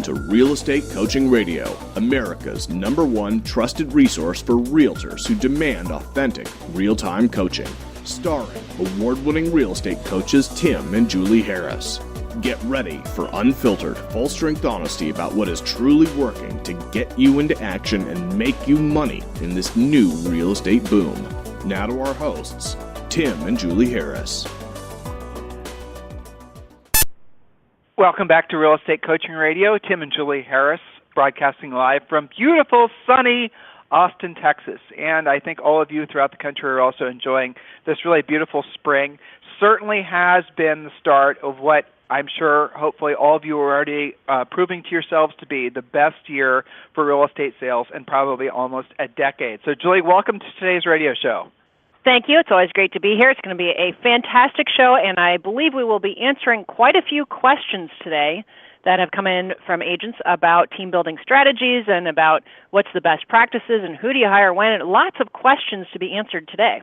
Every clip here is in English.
to Real Estate Coaching Radio, America's #1 trusted resource for realtors who demand authentic, real-time coaching. Starring award-winning real estate coaches Tim and Julie Harris. Get ready for unfiltered, full-strength honesty about what is truly working to get you into action and make you money in this new real estate boom. Now to our hosts, Tim and Julie Harris. Welcome back to Real Estate Coaching Radio. Tim and Julie Harris broadcasting live from beautiful, sunny Austin, Texas. And I think all of you throughout the country are also enjoying this really beautiful spring. Certainly has been the start of what I'm sure, hopefully, all of you are already proving to yourselves to be the best year for real estate sales in probably almost a decade. So, Julie, welcome to today's radio show. Thank you. It's always great to be here. It's going to be a fantastic show, and I believe we will be answering quite a few questions today that have come in from agents about team building strategies and about what's the best practices and who do you hire when. Lots of questions to be answered today.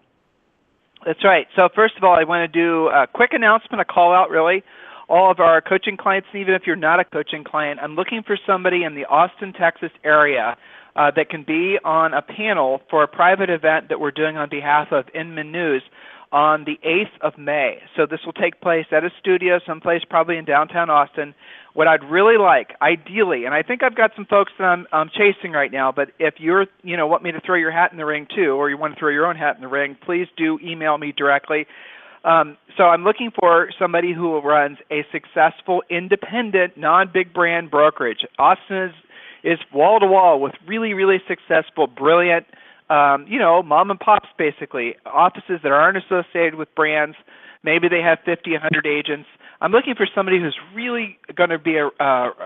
That's right. So first of all, I want to do a quick announcement, a call out really. All of our coaching clients, even if you're not a coaching client, I'm looking for somebody in the Austin, Texas area that can be on a panel for a private event that we're doing on behalf of Inman News on the 8th of May. So this will take place at a studio someplace probably in downtown Austin. What I'd really like, ideally, and I think I've got some folks that I'm chasing right now, but if you're, want me to throw your hat in the ring too, or you want to throw your own hat in the ring, please do email me directly. So I'm looking for somebody who runs a successful, independent, non-big brand brokerage. Austin is wall-to-wall with really, really successful, brilliant, mom and pops basically, offices that aren't associated with brands. Maybe they have 50, 100 agents. I'm looking for somebody who's really going to be a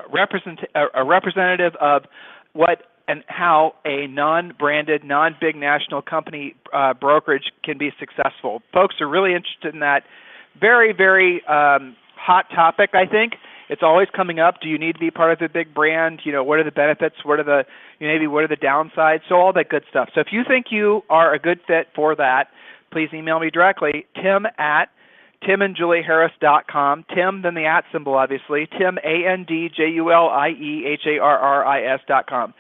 representative of what and how a non-branded, non-big national company brokerage can be successful. Folks are really interested in that. Very, very hot topic, I think. It's always coming up. Do you need to be part of a big brand? What are the benefits? What are the what are the downsides? So all that good stuff. So if you think you are a good fit for that, please email me directly, tim@timandjulieharris.com. Tim, then the @ symbol, obviously. Tim, ANDJULIEHARRIS.com.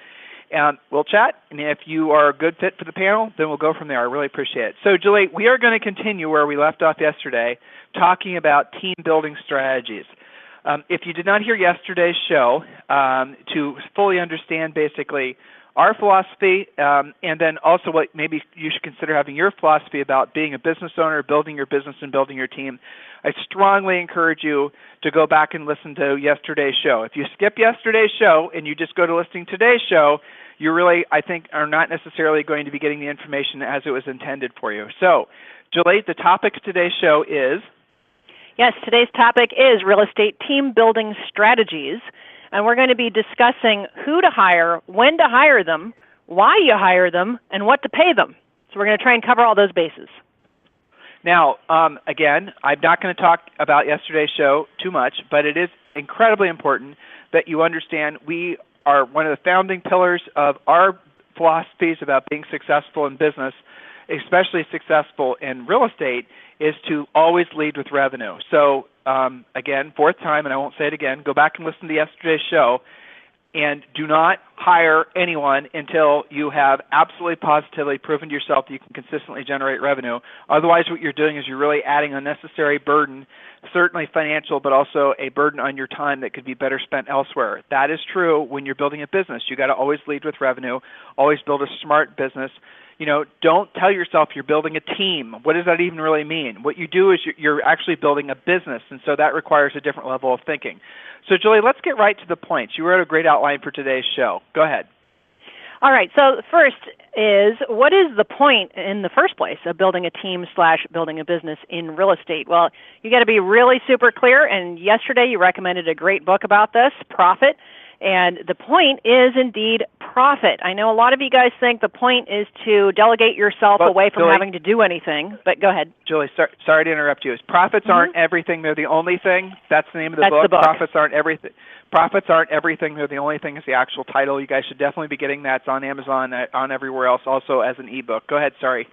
And we'll chat, and if you are a good fit for the panel, then we'll go from there. I really appreciate it. So, Julie, we are going to continue where we left off yesterday, talking about team building strategies. If you did not hear yesterday's show, to fully understand basically our philosophy, and then also what maybe you should consider having your philosophy about being a business owner, building your business and building your team, I strongly encourage you to go back and listen to yesterday's show. If you skip yesterday's show and you just go to listening to today's show, you really, I think, are not necessarily going to be getting the information as it was intended for you. So, Julie, the topic of today's show is? Yes, today's topic is real estate team building strategies. And we're going to be discussing who to hire, when to hire them, why you hire them, and what to pay them. So we're going to try and cover all those bases. Now, again, I'm not going to talk about yesterday's show too much, but it is incredibly important that you understand we are one of the founding pillars of our philosophies about being successful in business, especially successful in real estate, is to always lead with revenue. So, again, fourth time, and I won't say it again, go back and listen to yesterday's show, and do not hire anyone until you have absolutely positively proven to yourself that you can consistently generate revenue. Otherwise, what you're doing is you're really adding unnecessary burden, certainly financial, but also a burden on your time that could be better spent elsewhere. That is true when you're building a business. You got to always lead with revenue, always build a smart business. Don't tell yourself you're building a team. What does that even really mean? What you do is you're actually building a business, and so that requires a different level of thinking. So, Julie, let's get right to the points. You wrote a great outline for today's show. Go ahead. All right. So first is, what is the point in the first place of building a team / building a business in real estate? Well, you got to be really super clear, and yesterday you recommended a great book about this, Profit. And the point is indeed profit. I know a lot of you guys think the point is to delegate yourself away from having to do anything, but go ahead. Julie, sorry to interrupt you. Profits aren't everything, they're the only thing. That's the name of the book. The book. Profits aren't everything. Profits aren't everything, they're the only thing is the actual title. You guys should definitely be getting that. It's on Amazon, on everywhere else, also as an ebook. Go ahead, sorry.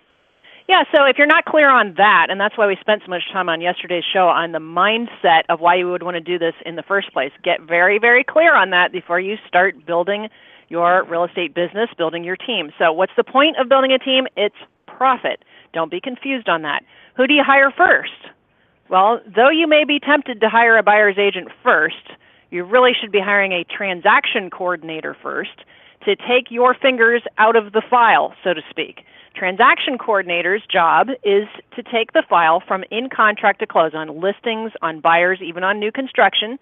Yeah, so if you're not clear on that, and that's why we spent so much time on yesterday's show on the mindset of why you would want to do this in the first place, get very, very clear on that before you start building your real estate business, building your team. So what's the point of building a team? It's profit. Don't be confused on that. Who do you hire first? Well, though you may be tempted to hire a buyer's agent first, you really should be hiring a transaction coordinator first to take your fingers out of the file, so to speak. Transaction coordinator's job is to take the file from in contract to close on listings, on buyers, even on new construction.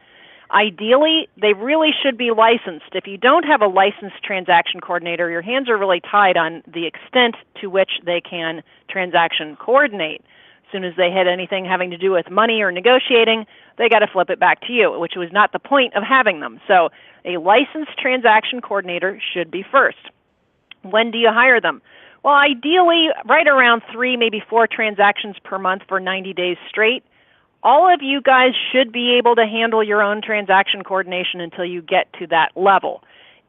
Ideally, they really should be licensed. If you don't have a licensed transaction coordinator, your hands are really tied on the extent to which they can transaction coordinate. As soon as they hit anything having to do with money or negotiating, they got to flip it back to you, which was not the point of having them. So a licensed transaction coordinator should be first. When do you hire them? Well, ideally, right around 3, maybe 4 transactions per month for 90 days straight. All of you guys should be able to handle your own transaction coordination until you get to that level.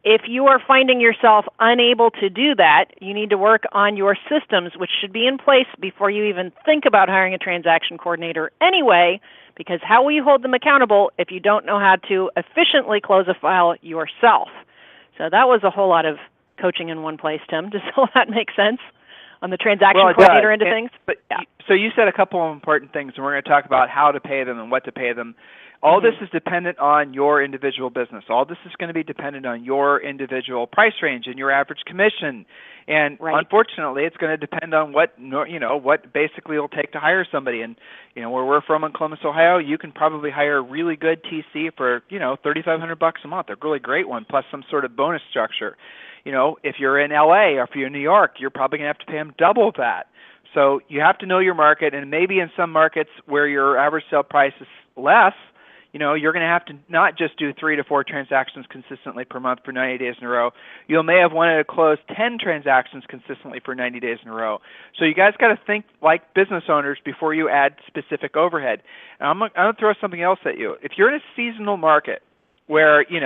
If you are finding yourself unable to do that, you need to work on your systems, which should be in place before you even think about hiring a transaction coordinator anyway, because how will you hold them accountable if you don't know how to efficiently close a file yourself? So that was a whole lot of coaching in one place, Tim. Does all that make sense on the transaction coordinator end of things? But yeah. So you said a couple of important things, and we're going to talk about how to pay them and what to pay them. All this is dependent on your individual business. All this is going to be dependent on your individual price range and your average commission. And unfortunately, it's going to depend on what basically it'll take to hire somebody. And where we're from in Columbus, Ohio, you can probably hire a really good TC for $3,500 a month, a really great one, plus some sort of bonus structure. If you're in LA or if you're in New York, you're probably going to have to pay them double that. So you have to know your market, and maybe in some markets where your average sale price is less, you're going to have to not just do 3 to 4 transactions consistently per month for 90 days in a row. You may have wanted to close 10 transactions consistently for 90 days in a row. So you guys got to think like business owners before you add specific overhead. And I'm going to throw something else at you. If you're in a seasonal market, where, you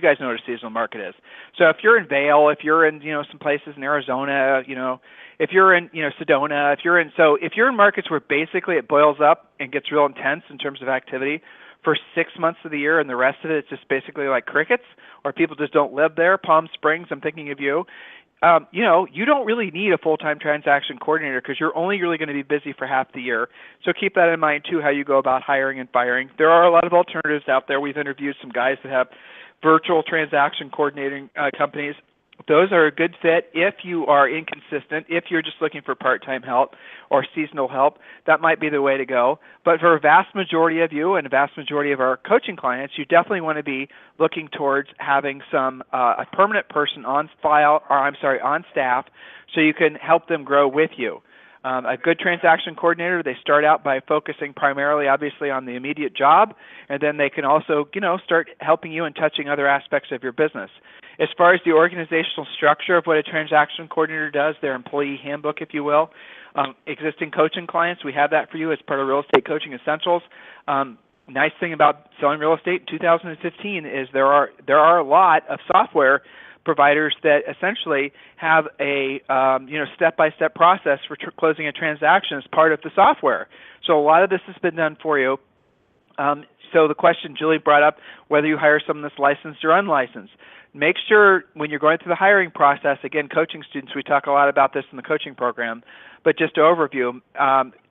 guys know what a seasonal market is. So if you're in Vail, if you're in, some places in Arizona, if you're in, Sedona, if you're in markets where basically it boils up and gets real intense in terms of activity for 6 months of the year and the rest of it's just basically like crickets, or people just don't live there, Palm Springs, I'm thinking of you. You don't really need a full-time transaction coordinator because you're only really going to be busy for half the year. So keep that in mind, too, how you go about hiring and firing. There are a lot of alternatives out there. We've interviewed some guys that have virtual transaction coordinating companies. Those are a good fit if you are inconsistent, if you're just looking for part-time help or seasonal help. That might be the way to go. But for a vast majority of you and a vast majority of our coaching clients, you definitely want to be looking towards having some a permanent person on staff, so you can help them grow with you. A good transaction coordinator, they start out by focusing primarily, obviously, on the immediate job, and then they can also, start helping you and touching other aspects of your business. As far as the organizational structure of what a transaction coordinator does, their employee handbook, if you will, existing coaching clients, we have that for you as part of Real Estate Coaching Essentials. Nice thing about selling real estate in 2015 is there are a lot of software providers that essentially have a step-by-step process for closing a transaction as part of the software. So a lot of this has been done for you. So the question Julie brought up, whether you hire someone that's licensed or unlicensed. Make sure when you're going through the hiring process, again, coaching students, we talk a lot about this in the coaching program, but just to overview,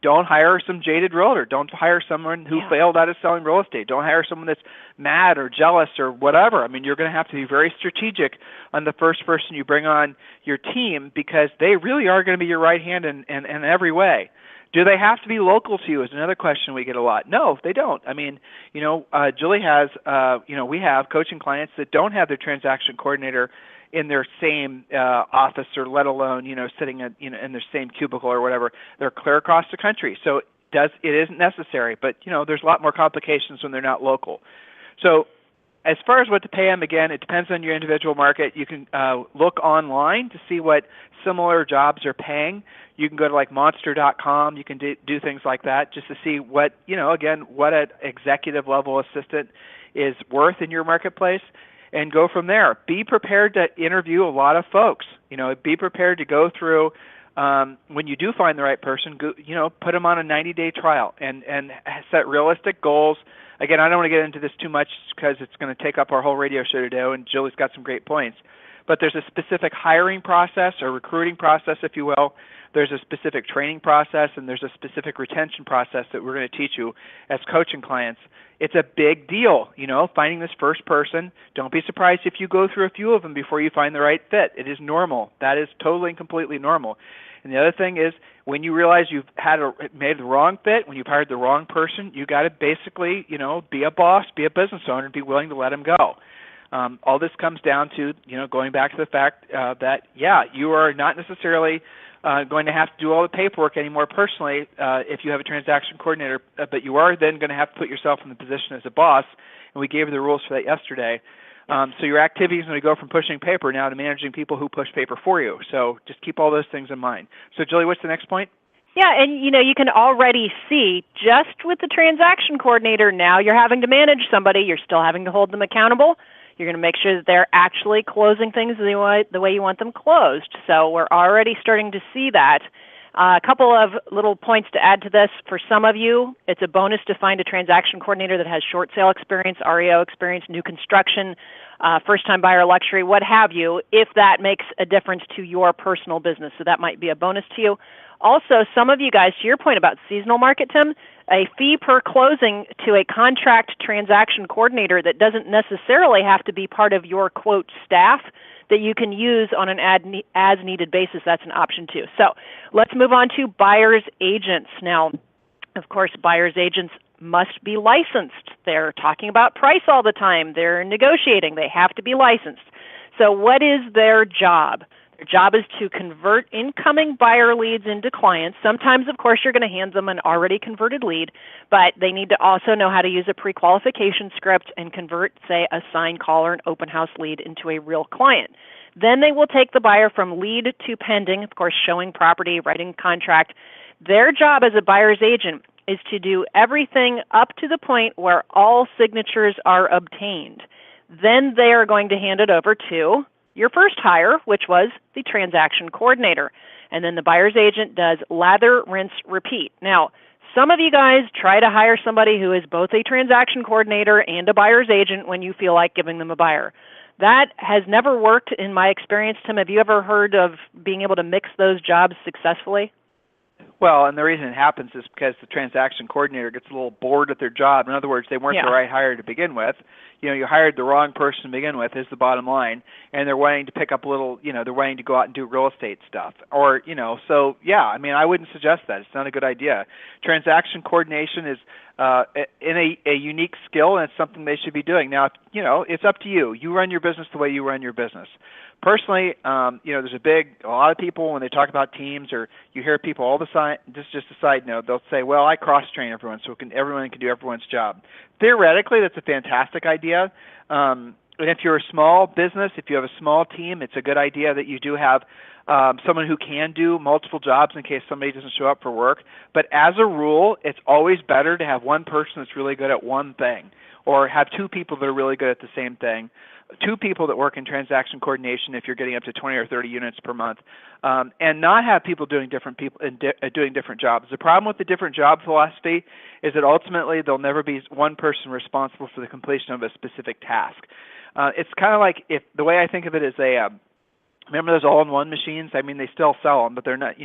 don't hire some jaded realtor. Don't hire someone who failed out of selling real estate. Don't hire someone that's mad or jealous or whatever. I mean, you're going to have to be very strategic on the first person you bring on your team because they really are going to be your right hand in every way. Do they have to be local to you is another question we get a lot. No, they don't. I mean, Julie has, we have coaching clients that don't have their transaction coordinator in their same office or let alone, sitting in their same cubicle or whatever. They're clear across the country. So it isn't necessary, but, there's a lot more complications when they're not local. So as far as what to pay them, again, it depends on your individual market. You can look online to see what similar jobs are paying. You can go to like monster.com. You can do things like that just to see what, what an executive level assistant is worth in your marketplace and go from there. Be prepared to interview a lot of folks. Be prepared to go through when you do find the right person, put them on a 90-day trial and set realistic goals. Again, I don't want to get into this too much because it's going to take up our whole radio show today, and Julie's got some great points. But there's a specific hiring process or recruiting process, if you will. There's a specific training process, and there's a specific retention process that we're going to teach you as coaching clients. It's a big deal, finding this first person. Don't be surprised if you go through a few of them before you find the right fit. It is normal. That is totally and completely normal. And the other thing is, when you realize you've made the wrong fit, when you've hired the wrong person, you got to basically, be a boss, be a business owner, and be willing to let them go. All this comes down to, going back to the fact that, you are not necessarily going to have to do all the paperwork anymore personally if you have a transaction coordinator, but you are then going to have to put yourself in the position as a boss, and we gave you the rules for that yesterday. So your activity is going to go from pushing paper now to managing people who push paper for you. So just keep all those things in mind. So, Julie, what's the next point? Yeah, and you can already see just with the transaction coordinator, now you're having to manage somebody. You're still having to hold them accountable. You're going to make sure that they're actually closing things the way you want them closed. So we're already starting to see that. A couple of little points to add to this. For some of you, it's a bonus to find a transaction coordinator that has short sale experience, REO experience, new construction, first-time buyer luxury, what have you, if that makes a difference to your personal business. So that might be a bonus to you. Also, some of you guys, to your point about seasonal market, Tim, a fee per closing to a contract transaction coordinator that doesn't necessarily have to be part of your, quote, staff that you can use on an as-needed basis. That's an option too. So let's move on to buyer's agents. Now, of course, buyer's agents must be licensed. They're talking about price all the time. They're negotiating. They have to be licensed. So what is their job? Their job is to convert incoming buyer leads into clients. Sometimes, of course, you're going to hand them an already converted lead, but they need to also know how to use a pre-qualification script and convert, say, a signed call or an open house lead into a real client. Then they will take the buyer from lead to pending, of course, showing property, writing contract. Their job as a buyer's agent is to do everything up to the point where all signatures are obtained. Then they are going to hand it over to your first hire, which was the transaction coordinator. And then the buyer's agent does lather, rinse, repeat. Now, some of you guys try to hire somebody who is both a transaction coordinator and a buyer's agent when you feel like giving them a buyer. That has never worked in my experience. Tim, have you ever heard of being able to mix those jobs successfully? Well, and the reason it happens is because the transaction coordinator gets a little bored at their job. In other words, they weren't the right hire to begin with. You hired the wrong person to begin with is the bottom line, and they're wanting to pick up a little, they're wanting to go out and do real estate stuff. Or, so, I wouldn't suggest that. It's not a good idea. Transaction coordination is in a unique skill, and it's something they should be doing. Now, it's up to you. You run your business the way you run your business. Personally, there's a lot of people when they talk about teams, or you hear people all the time, just a side note, they'll say, well, I cross-train everyone so everyone can do everyone's job. Theoretically, that's a fantastic idea. And if you're a small business, if you have a small team, it's a good idea that you do have someone who can do multiple jobs in case somebody doesn't show up for work. But as a rule, it's always better to have one person that's really good at one thing, or have two people that are really good at the same thing. Two people that work in transaction coordination if you're getting up to 20 or 30 units per month, and not have people doing different jobs. The problem with the different job philosophy is that ultimately there'll never be one person responsible for the completion of a specific task. It's kind of like the way I think of it is remember those all-in-one machines? I mean, they still sell them, but they're not.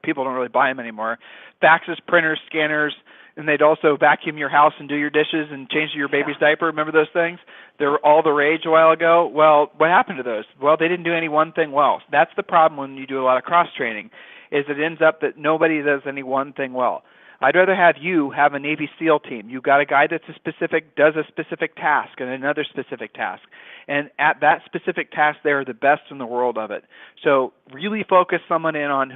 People don't really buy them anymore. Faxes, printers, scanners. And they'd also vacuum your house and do your dishes and change your baby's diaper. Remember those things? They were all the rage a while ago. Well, what happened to those? Well, they didn't do any one thing well. That's the problem when you do a lot of cross-training, is it ends up that nobody does any one thing well. I'd rather have you have a Navy SEAL team. You've got a guy that's does a specific task and another specific task. And at that specific task, they're the best in the world of it. So really focus someone in on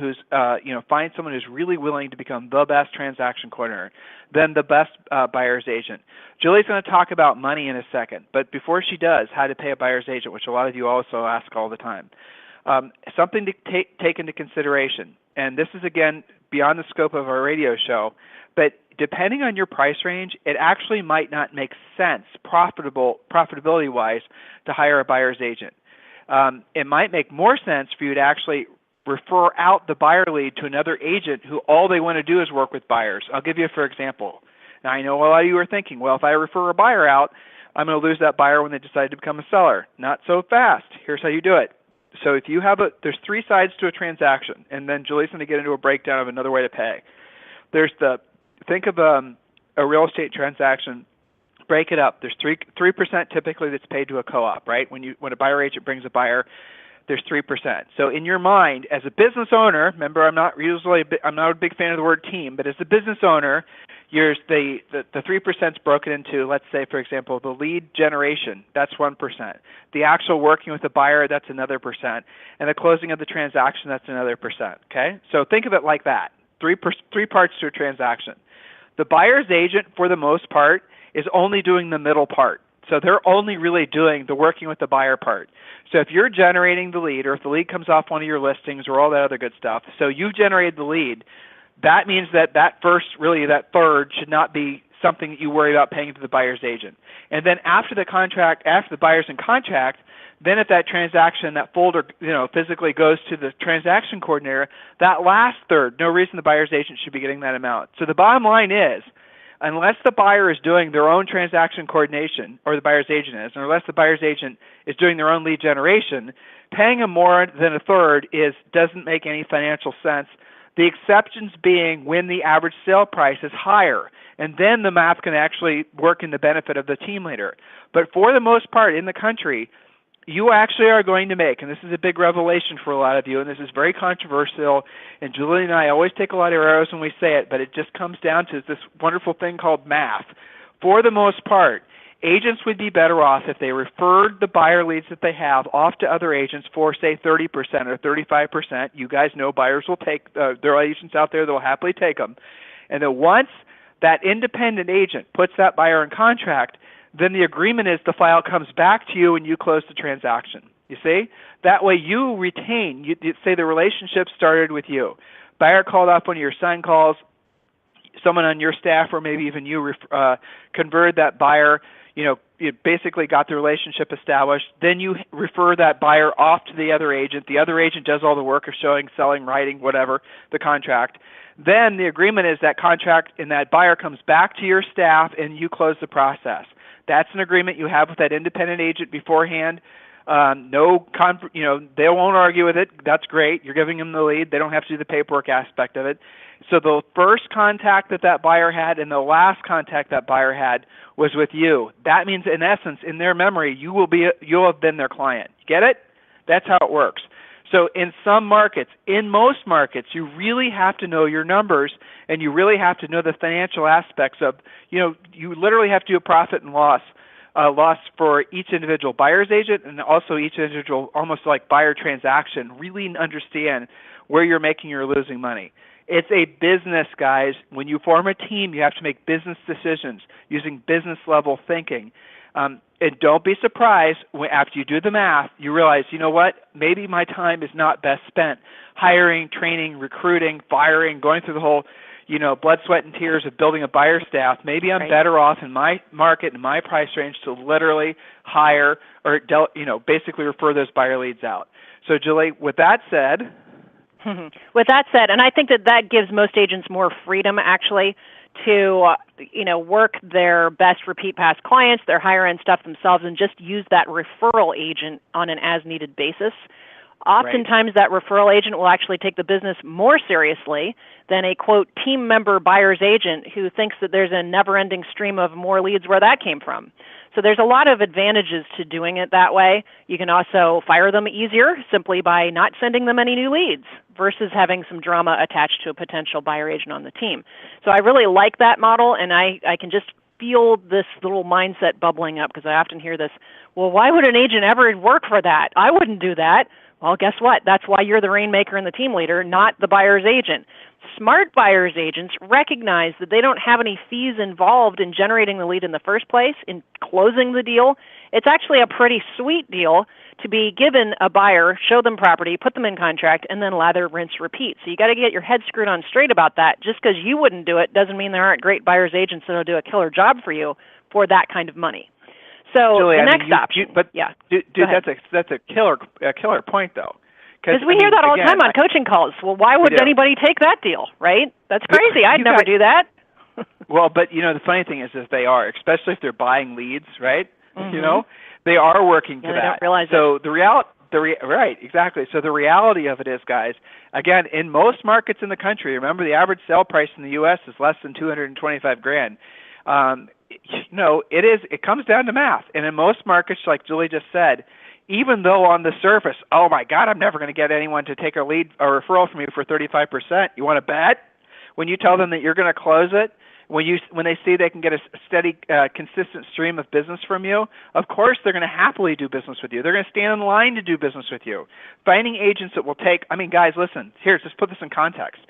find someone who's really willing to become the best transaction coordinator, then the best buyer's agent. Julie's going to talk about money in a second, but before she does, how to pay a buyer's agent, which a lot of you also ask all the time. Something to take into consideration, and this is, again, beyond the scope of our radio show, but depending on your price range, it actually might not make sense profitability-wise to hire a buyer's agent. It might make more sense for you to actually refer out the buyer lead to another agent who all they want to do is work with buyers. I'll give you for example. Now, I know a lot of you are thinking, well, if I refer a buyer out, I'm going to lose that buyer when they decide to become a seller. Not so fast. Here's how you do it. So if you have there's three sides to a transaction, and then Julie's going to get into a breakdown of another way to pay. There's think of a real estate transaction, break it up. There's 3% typically that's paid to a co-op, right? When a buyer agent brings a buyer, there's 3%. So in your mind, as a business owner, remember I'm not a big fan of the word team, but as a business owner, the 3% is broken into, let's say, for example, the lead generation, that's 1%. The actual working with the buyer, that's another %. And the closing of the transaction, that's another %. Okay? So think of it like that. Three parts to a transaction. The buyer's agent, for the most part, is only doing the middle part. So they're only really doing the working with the buyer part. So if you're generating the lead, or if the lead comes off one of your listings or all that other good stuff, so you've generated the lead, that means that third should not be something that you worry about paying to the buyer's agent. And then after the buyer's in contract, then if that transaction, that folder, physically goes to the transaction coordinator, that last third, no reason the buyer's agent should be getting that amount. So the bottom line is, unless the buyer is doing their own transaction coordination, or the buyer's agent is, or unless the buyer's agent is doing their own lead generation, paying them more than a third doesn't make any financial sense. The exceptions being when the average sale price is higher, and then the math can actually work in the benefit of the team leader. But for the most part in the country, you actually are going to make, and this is a big revelation for a lot of you, and this is very controversial, and Julie and I always take a lot of arrows when we say it, but it just comes down to this wonderful thing called math. For the most part, agents would be better off if they referred the buyer leads that they have off to other agents for, say, 30% or 35%. You guys know buyers will take, there are agents out there that will happily take them. And then once that independent agent puts that buyer in contract, then the agreement is the file comes back to you and you close the transaction. You see? That way you retain, you say the relationship started with you. Buyer called off one of your sign calls, someone on your staff or maybe even you converted that buyer, you basically got the relationship established. Then you refer that buyer off to the other agent. The other agent does all the work of showing, selling, writing, whatever, the contract. Then the agreement is that contract and that buyer comes back to your staff and you close the process. That's an agreement you have with that independent agent beforehand. They won't argue with it. That's great. You're giving them the lead. They don't have to do the paperwork aspect of it. So the first contact that buyer had and the last contact that buyer had was with you. That means, in essence, in their memory, you'll have been their client. Get it? That's how it works. So in some markets, in most markets, you really have to know your numbers and you really have to know the financial aspects of, you literally have to do a profit and loss for each individual buyer's agent and also each individual, almost like buyer transaction, really understand where you're making or losing money. It's a business, guys. When you form a team, you have to make business decisions using business level thinking. And don't be surprised when after you do the math, you realize, you know what, maybe my time is not best spent hiring, training, recruiting, firing, going through the whole, blood, sweat, and tears of building a buyer staff. Maybe I'm better off in my market and my price range to literally hire or, basically refer those buyer leads out. So, Julie, with that said... With that said, and I think that gives most agents more freedom, actually, to work their best repeat past clients, their higher end stuff themselves, and just use that referral agent on an as needed basis. Oftentimes that referral agent will actually take the business more seriously than a, quote, team member buyer's agent who thinks that there's a never-ending stream of more leads where that came from. So there's a lot of advantages to doing it that way. You can also fire them easier simply by not sending them any new leads versus having some drama attached to a potential buyer agent on the team. So I really like that model, and I can just feel this little mindset bubbling up because I often hear this, well, why would an agent ever work for that? I wouldn't do that. Well, guess what? That's why you're the rainmaker and the team leader, not the buyer's agent. Smart buyer's agents recognize that they don't have any fees involved in generating the lead in the first place, in closing the deal. It's actually a pretty sweet deal to be given a buyer, show them property, put them in contract, and then lather, rinse, repeat. So you got to get your head screwed on straight about that. Just because you wouldn't do it doesn't mean there aren't great buyer's agents that will do a killer job for you for that kind of money. So Julie, the next option, that's a killer point though, Because we hear that all the time on coaching calls. Well, why would anybody take that deal, right? That's crazy. I'd never do that. Well, but the funny thing is they are, especially if they're buying leads, right? They are working to that. They don't realize so right, exactly. So the reality of it is, guys, again, in most markets in the country, remember the average sale price in the U.S. is less than $225,000. It comes down to math, and in most markets, like Julie just said, even though on the surface, oh my God, I'm never going to get anyone to take a lead or referral from you for 35%. You want to bet? When you tell them that you're going to close it, when they see they can get a steady, consistent stream of business from you, of course they're going to happily do business with you. They're going to stand in line to do business with you. Finding agents that will take, guys, listen, here, just put this in context.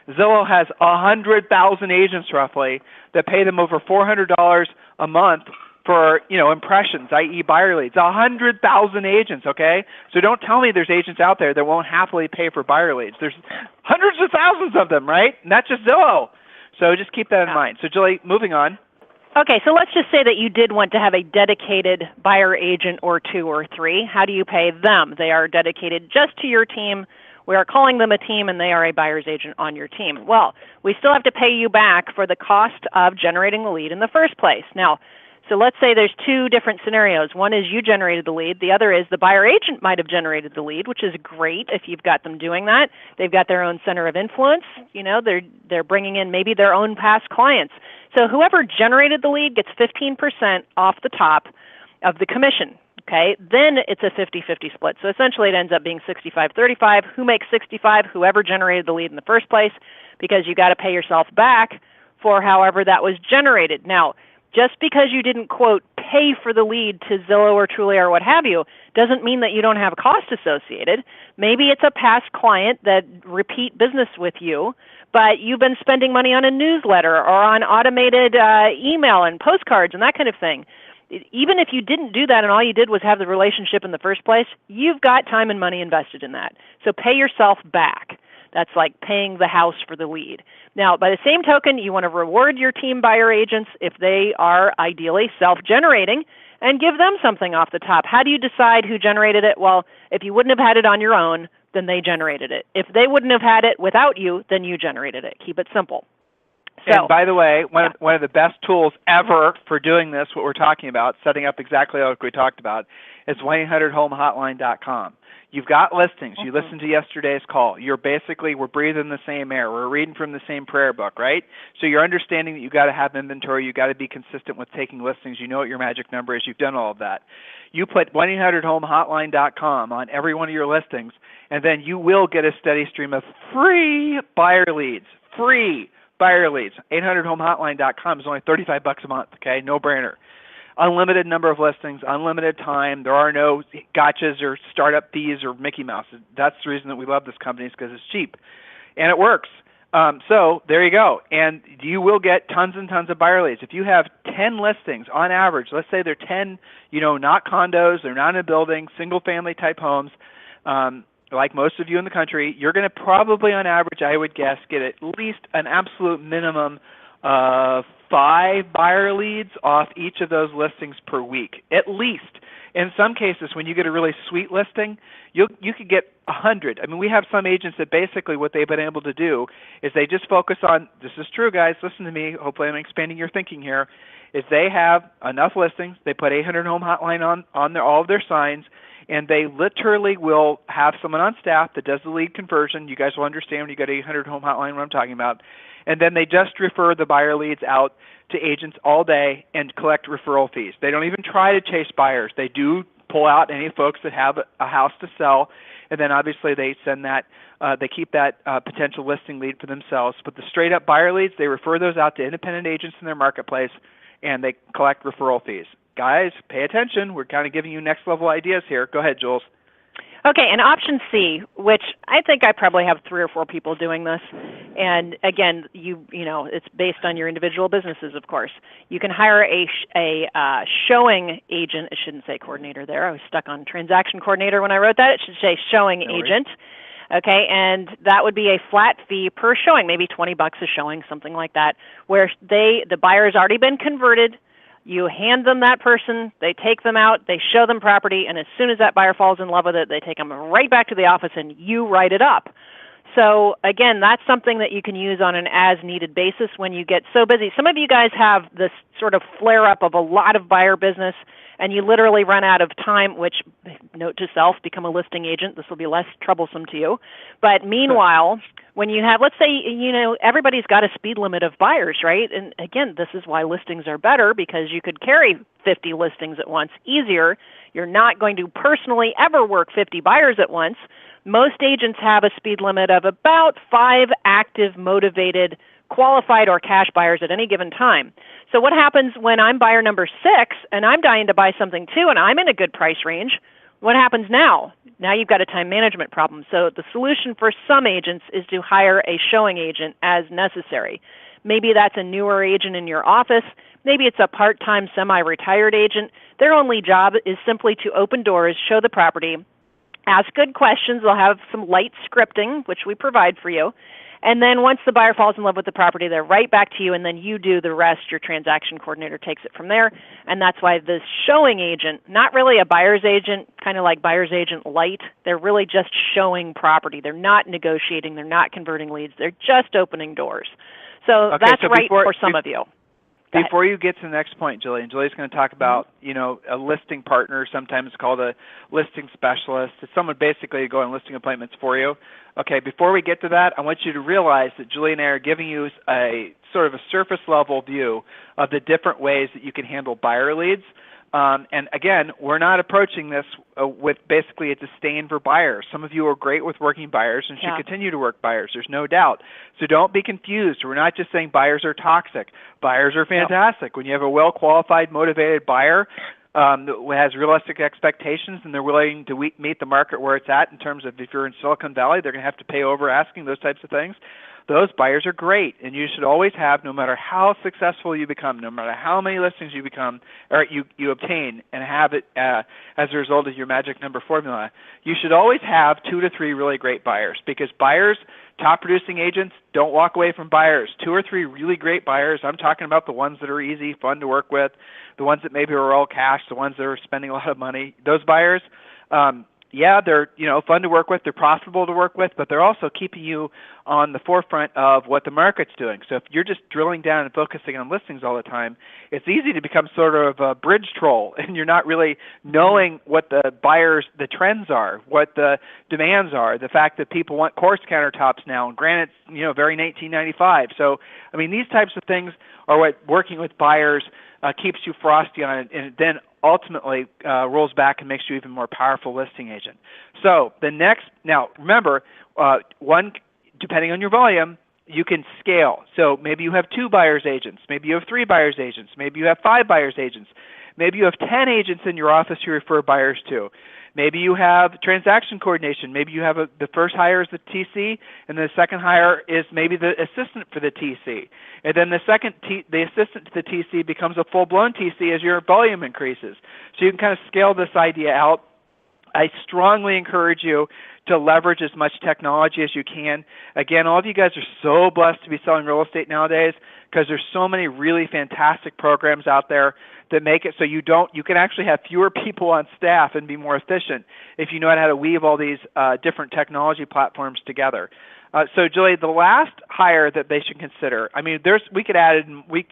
Zillow has 100,000 agents roughly that pay them over $400 a month for impressions, i.e. buyer leads. 100,000 agents, okay? So don't tell me there's agents out there that won't happily pay for buyer leads. There's hundreds of thousands of them, right? And that's just Zillow. So just keep that in mind. So Julie, moving on. Okay, so let's just say that you did want to have a dedicated buyer agent or 2 or 3. How do you pay them? They are dedicated just to your team. We are calling them a team, and they are a buyer's agent on your team. Well, we still have to pay you back for the cost of generating the lead in the first place. Now, so let's say there's 2 different scenarios. One is you generated the lead. The other is the buyer agent might have generated the lead, which is great if you've got them doing that. They've got their own center of influence. They're bringing in maybe their own past clients. So whoever generated the lead gets 15% off the top of the commission. Okay, then it's a 50-50 split. So essentially it ends up being 65-35. Who makes 65? Whoever generated the lead in the first place, because you got to pay yourself back for however that was generated. Now, just because you didn't, quote, pay for the lead to Zillow or Trulia or what have you, doesn't mean that you don't have a cost associated. Maybe it's a past client that repeat business with you, but you've been spending money on a newsletter or on automated email and postcards and that kind of thing. Even if you didn't do that and all you did was have the relationship in the first place, you've got time and money invested in that. So pay yourself back. That's like paying the house for the lead. Now, by the same token, you want to reward your team buyer agents if they are ideally self-generating and give them something off the top. How do you decide who generated it? Well, if you wouldn't have had it on your own, then they generated it. If they wouldn't have had it without you, then you generated it. Keep it simple. So, and by the way, one of the best tools ever for doing this, what we're talking about, setting up exactly like we talked about, is 1-800-HOME-HOTLINE.com. You've got listings. You listened to yesterday's call. We're breathing the same air. We're reading from the same prayer book, right? So you're understanding that you've got to have inventory. You've got to be consistent with taking listings. You know what your magic number is. You've done all of that. You put 1-800-HOME-HOTLINE.com on every one of your listings, and then you will get a steady stream of free buyer leads. Free buyer leads. 800-HOME-HOTLINE.com is only $35 a month, okay? No brainer. Unlimited number of listings, unlimited time. There are no gotchas or startup fees or Mickey Mouse. That's the reason that we love this company, is because it's cheap. And it works. So there you go. And you will get tons and tons of buyer leads. If you have 10 listings on average, let's say they're 10, not condos, they're not in a building, single-family type homes, like most of you in the country, you're going to probably on average, I would guess, get at least an absolute minimum of 5 buyer leads off each of those listings per week, at least. In some cases, when you get a really sweet listing, you could get 100. We have some agents that basically what they've been able to do is they just focus on, this is true, guys, listen to me, hopefully I'm expanding your thinking here, is they have enough listings, they put 800-HOME Hotline on all of their signs, and they literally will have someone on staff that does the lead conversion. You guys will understand when you go to 800-HOME Hotline what I'm talking about. And then they just refer the buyer leads out to agents all day and collect referral fees. They don't even try to chase buyers. They do pull out any folks that have a house to sell, and then obviously they send that, they keep that potential listing lead for themselves. But the straight up buyer leads, they refer those out to independent agents in their marketplace, and they collect referral fees. Guys, pay attention. We're kind of giving you next level ideas here. Go ahead, Jules. Okay, and option C, which I think I probably have 3 or 4 people doing this, and again, it's based on your individual businesses, of course. You can hire a showing agent. It shouldn't say coordinator there. I was stuck on transaction coordinator when I wrote that. It should say showing agent. Okay, and that would be a flat fee per showing, maybe $20 a showing, something like that, where the buyer's already been converted. You hand them that person, they take them out, they show them property, and as soon as that buyer falls in love with it, they take them right back to the office and you write it up. So again, that's something that you can use on an as-needed basis when you get so busy. Some of you guys have this sort of flare-up of a lot of buyer business, and you literally run out of time, which, note to self, become a listing agent. This will be less troublesome to you. But meanwhile, when you have, let's say, everybody's got a speed limit of buyers, right? And again, this is why listings are better, because you could carry 50 listings at once easier. You're not going to personally ever work 50 buyers at once. Most agents have a speed limit of about 5 active, motivated, qualified, or cash buyers at any given time. So what happens when I'm buyer number 6 and I'm dying to buy something too and I'm in a good price range? What happens now? Now you've got a time management problem. So the solution for some agents is to hire a showing agent as necessary. Maybe that's a newer agent in your office. Maybe it's a part-time, semi-retired agent. Their only job is simply to open doors, show the property, ask good questions. They'll have some light scripting, which we provide for you. And then once the buyer falls in love with the property, they're right back to you, and then you do the rest. Your transaction coordinator takes it from there. And that's why the showing agent, not really a buyer's agent, kind of like buyer's agent light, they're really just showing property. They're not negotiating. They're not converting leads. They're just opening doors. So okay, that's so right for some of you. Before you get to the next point, Julie, and Julie's going to talk about, a listing partner, sometimes called a listing specialist. It's someone basically to go on listing appointments for you. Okay, before we get to that, I want you to realize that Julie and I are giving you a sort of a surface level view of the different ways that you can handle buyer leads. And again, we're not approaching this with basically a disdain for buyers. Some of you are great with working buyers and should continue to work buyers. There's no doubt. So don't be confused. We're not just saying buyers are toxic. Buyers are fantastic. When you have a well-qualified, motivated buyer that has realistic expectations and they're willing to meet the market where it's at in terms of if you're in Silicon Valley, they're going to have to pay over asking, those types of things. Those buyers are great, and you should always have, no matter how successful you become, no matter how many listings you become or you obtain and have it as a result of your magic number formula, you should always have 2 to 3 really great buyers, because buyers, top producing agents, don't walk away from buyers. 2 or 3 really great buyers, I'm talking about the ones that are easy, fun to work with, the ones that maybe are all cash, the ones that are spending a lot of money. Those buyers, they're fun to work with, they're profitable to work with, but they're also keeping you on the forefront of what the market's doing. So if you're just drilling down and focusing on listings all the time, it's easy to become sort of a bridge troll, and you're not really knowing what the trends are, what the demands are, the fact that people want coarse countertops now, and granted, very 1995. So, these types of things are what working with buyers keeps you frosty on it, and then ultimately rolls back and makes you even more powerful listing agent. So now remember, depending on your volume, you can scale. So maybe you have 2 buyer's agents, maybe you have 3 buyer's agents, maybe you have 5 buyer's agents, maybe you have 10 agents in your office you refer buyers to. Maybe you have transaction coordination. Maybe you have the first hire is the TC, and the second hire is maybe the assistant for the TC. And then the assistant to the TC becomes a full-blown TC as your volume increases. So you can kind of scale this idea out. I strongly encourage you to leverage as much technology as you can. Again, all of you guys are so blessed to be selling real estate nowadays, because there's so many really fantastic programs out there that make it so you can actually have fewer people on staff and be more efficient if you know how to weave all these different technology platforms together. So, Julie, the last hire that they should consider, we could add in, we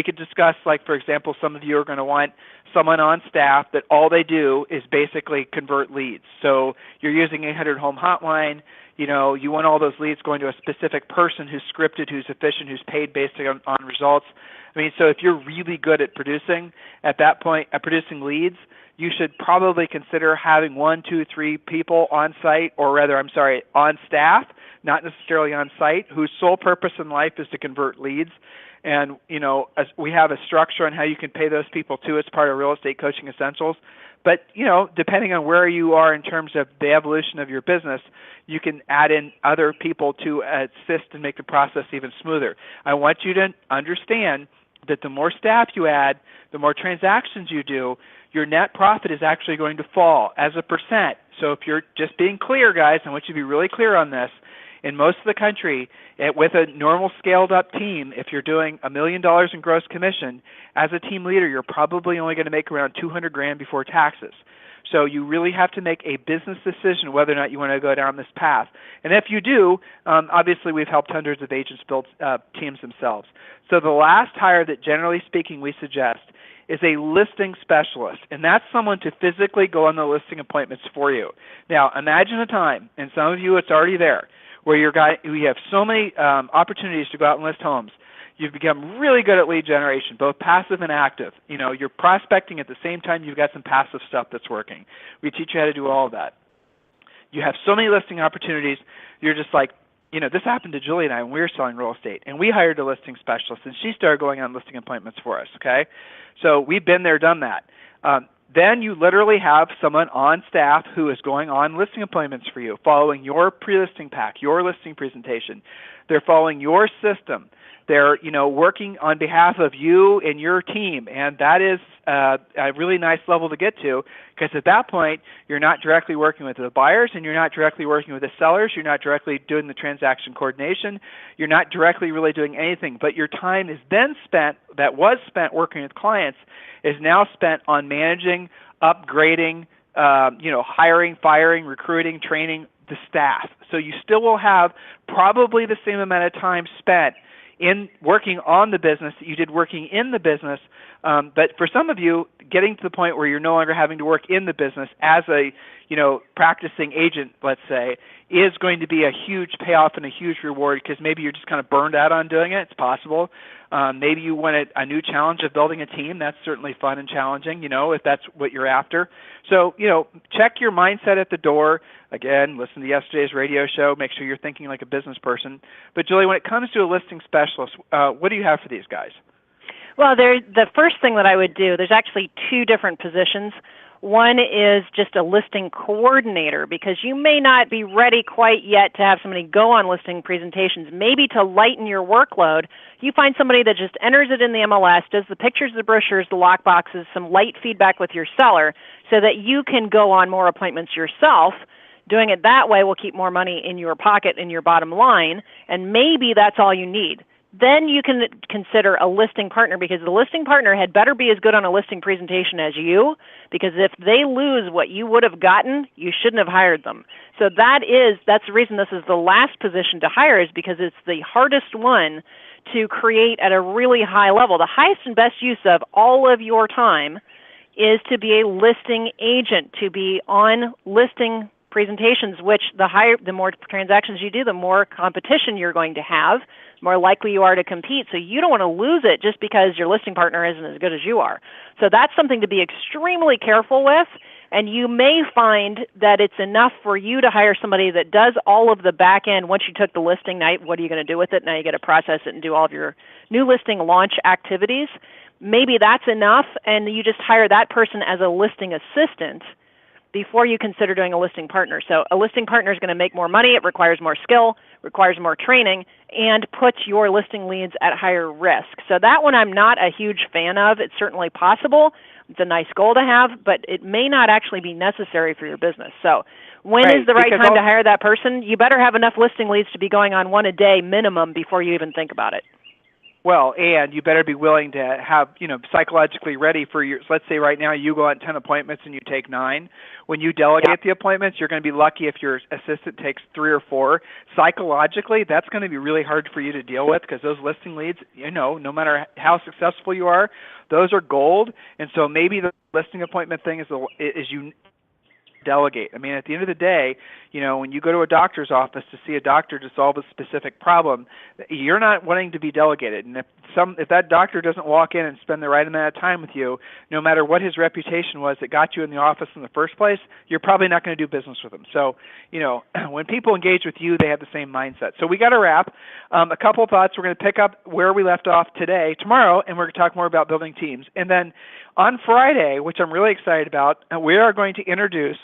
could discuss, like, for example, some of you are going to want someone on staff that all they do is basically convert leads. So you're using 800 Home Hotline. You want all those leads going to a specific person who's scripted, who's efficient, who's paid based on results. So if you're really good at producing at that point, at producing leads, you should probably consider having 1, 2, 3 people on site, on staff, not necessarily on site, whose sole purpose in life is to convert leads. And, as we have a structure on how you can pay those people too as part of Real Estate Coaching Essentials. But, depending on where you are in terms of the evolution of your business, you can add in other people to assist and make the process even smoother. I want you to understand that the more staff you add, the more transactions you do, your net profit is actually going to fall as a percent. So if you're just being clear, guys, I want you to be really clear on this. In most of the country, with a normal scaled-up team, if you're doing $1 million in gross commission, as a team leader, you're probably only going to make around $200,000 before taxes. So you really have to make a business decision whether or not you want to go down this path. And if you do, obviously we've helped hundreds of agents build teams themselves. So the last hire that generally speaking we suggest is a listing specialist, and that's someone to physically go on the listing appointments for you. Now imagine a time, and some of you it's already there, where you have so many opportunities to go out and list homes. You've become really good at lead generation, both passive and active. You're prospecting at the same time you've got some passive stuff that's working. We teach you how to do all of that. You have so many listing opportunities, you're just like, this happened to Julie and I when we were selling real estate, and we hired a listing specialist, and she started going on listing appointments for us, okay? So we've been there, done that. Then you literally have someone on staff who is going on listing appointments for you, following your pre-listing pack, your listing presentation. They're following your system. They're, working on behalf of you and your team, and that is a really nice level to get to, because at that point, you're not directly working with the buyers, and you're not directly working with the sellers. You're not directly doing the transaction coordination. You're not directly really doing anything, but your time is then spent, that was spent working with clients, is now spent on managing, upgrading, hiring, firing, recruiting, training the staff. So you still will have probably the same amount of time spent in working on the business that you did working in the business, but for some of you, getting to the point where you're no longer having to work in the business as a practicing agent, let's say, is going to be a huge payoff and a huge reward, because maybe you're just kind of burned out on doing it. It's possible. Maybe you want a new challenge of building a team. That's certainly fun and challenging, if that's what you're after. So, check your mindset at the door. Again, listen to yesterday's radio show. Make sure you're thinking like a business person. But, Julie, when it comes to a listing specialist, what do you have for these guys? Well, the first thing that I would do, there's actually two different positions. One is just a listing coordinator, because you may not be ready quite yet to have somebody go on listing presentations. Maybe to lighten your workload, you find somebody that just enters it in the MLS, does the pictures, the brochures, the lockboxes, some light feedback with your seller, so that you can go on more appointments yourself. Doing it that way will keep more money in your pocket, in your bottom line, and maybe that's all you need. Then you can consider a listing partner, because the listing partner had better be as good on a listing presentation as you, because if they lose what you would have gotten, you shouldn't have hired them. So that's the reason this is the last position to hire, is because it's the hardest one to create at a really high level. The highest and best use of all of your time is to be a listing agent, to be on listing presentations, which the more transactions you do, the more competition you're going to have, more likely you are to compete. So you don't want to lose it just because your listing partner isn't as good as you are. So that's something to be extremely careful with, and you may find that it's enough for you to hire somebody that does all of the back end. Once you took the listing night, what are you going to do with it? Now you got to process it and do all of your new listing launch activities. Maybe that's enough, and you just hire that person as a listing assistant before you consider doing a listing partner. So a listing partner is going to make more money. It requires more skill, requires more training, and puts your listing leads at higher risk. So that one I'm not a huge fan of. It's certainly possible. It's a nice goal to have, but it may not actually be necessary for your business. So when is the right time to hire that person? You better have enough listing leads to be going on one a day minimum before you even think about it. Well, and you better be willing to have, psychologically ready for your, let's say right now you go on 10 appointments and you take 9. When you delegate the appointments, you're going to be lucky if your assistant takes 3 or 4. Psychologically, that's going to be really hard for you to deal with, because those listing leads, no matter how successful you are, those are gold. And so maybe the listing appointment thing is you delegate. I mean, at the end of the day, when you go to a doctor's office to see a doctor to solve a specific problem, you're not wanting to be delegated. And if that doctor doesn't walk in and spend the right amount of time with you, no matter what his reputation was that got you in the office in the first place, you're probably not going to do business with him. So, when people engage with you, they have the same mindset. So we got to wrap. A couple of thoughts. We're going to pick up where we left off tomorrow, and we're going to talk more about building teams. And then on Friday, which I'm really excited about, we are going to introduce,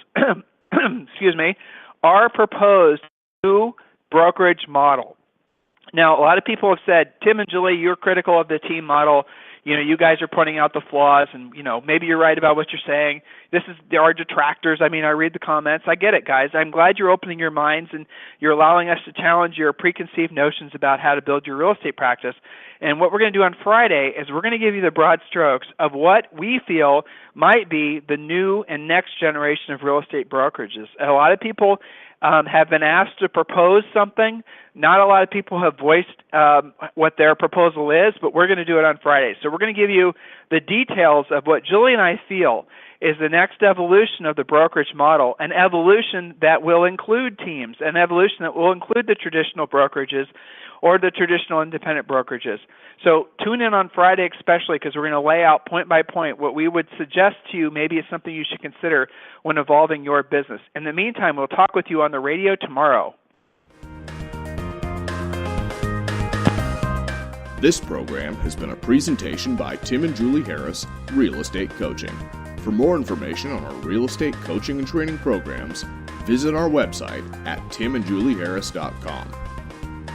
our proposed new brokerage model. Now, a lot of people have said, Tim and Julie, you're critical of the team model. you guys are pointing out the flaws, and maybe you're right about what you're saying. There are detractors. I read the comments. I get it, guys. I'm glad you're opening your minds and you're allowing us to challenge your preconceived notions about how to build your real estate practice. And what we're going to do on Friday is we're going to give you the broad strokes of what we feel might be the new and next generation of real estate brokerages. A lot of people have been asked to propose something. Not a lot of people have voiced what their proposal is, but we're going to do it on Friday. So we're going to give you the details of what Julie and I feel is the next evolution of the brokerage model, an evolution that will include teams, an evolution that will include the traditional brokerages or the traditional independent brokerages. So tune in on Friday especially, because we're going to lay out point by point what we would suggest to you maybe is something you should consider when evolving your business. In the meantime, we'll talk with you on the radio tomorrow. This program has been a presentation by Tim and Julie Harris, Real Estate Coaching. For more information on our real estate coaching and training programs, visit our website at timandjulieharris.com.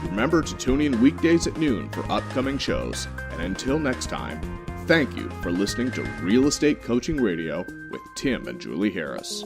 Remember to tune in weekdays at noon for upcoming shows. And until next time, thank you for listening to Real Estate Coaching Radio with Tim and Julie Harris.